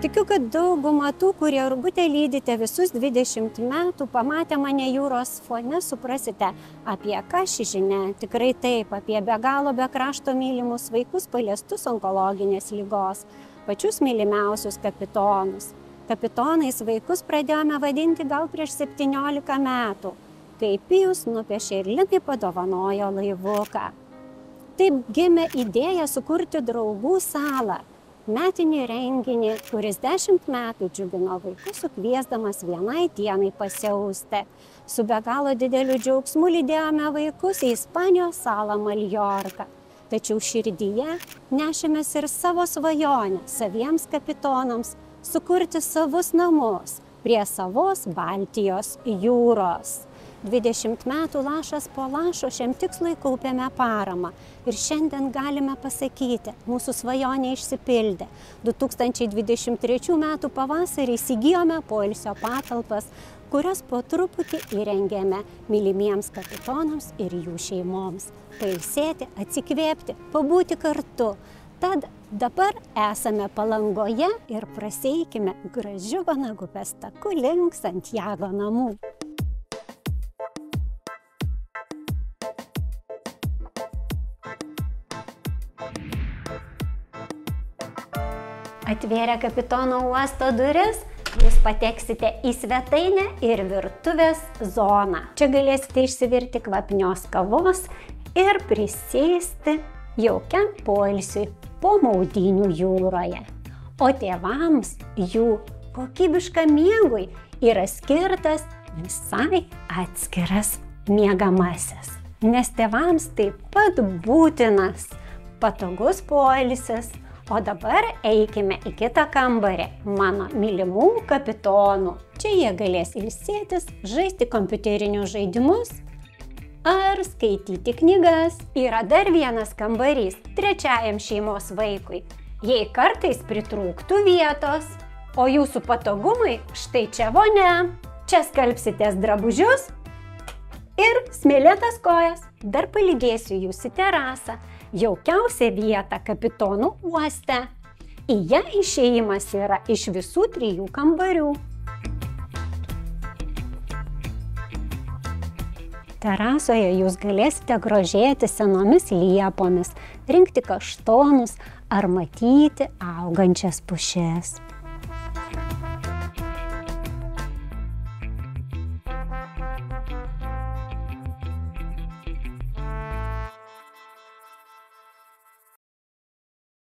Tikiu, kad dauguma tų, kurie Rugutę lydite visus 20 metų, pamatę mane jūros fone, suprasite, apie ką ši žinia. Tikrai taip, apie be galo be krašto mylimus vaikus paliestus onkologinės ligos, pačius mylimiausius kapitonus. Kapitonais vaikus pradėjome vadinti gal prieš 17 metų, kai Pijus nupiešė ir Linai padovanojo laivuką. Taip gimė idėja sukurti draugų salą, metinį renginį, kuris 10 metų džiugino vaikus, sukviesdamas vienai dienai pasiausti. Su be galo dideliu džiaugsmu lydėjome vaikus į Ispanijos salą Maljorką. Tačiau širdyje nešėmės ir savo svajonę saviems kapitonams sukurti savus namus prie savos Baltijos jūros. 20 metų lašas po lašo šiam tikslui kaupėme paramą ir šiandien galime pasakyti, mūsų svajonė išsipildė. 2023 metų pavasarį įsigijome poilsio patalpas, kurias po truputį įrengėme mylimiems kapitonams ir jų šeimoms. Pailsėti, atsikvėpti, pabūti kartu. Tad dabar esame Palangoje ir praseikime gražiu Vanagupės taku link Santiago namų. Atvėrę kapitono uosto duris, jūs pateksite į svetainę ir virtuvės zoną. Čia galėsite išsivirti kvapnios kavos ir prisėsti jaukiam poilsiui po maudynių jūroje. O tėvams jų kokybiškam miegui yra skirtas visai atskiras miegamasis. Nes tėvams taip pat būtinas patogus poilsis. O dabar eikime į kitą kambarį, mano mylimų kapitonų. Čia jie galės ilsėtis, žaisti kompiuterinius žaidimus ar skaityti knygas. Yra dar vienas kambarys trečiajam šeimos vaikui. Jei kartais pritrūktų vietos, o jūsų patogumai štai čia vonia. Čia skalbsitės drabužius ir smėlėtas kojas. Dar palydėsiu jūs į terasą. Jaukiausia vieta kapitonų uoste. Į ją išėjimas yra iš visų 3 kambarių. Terasoje jūs galėsite grožėti senomis liepomis, rinkti kaštonus ar matyti augančias pušis.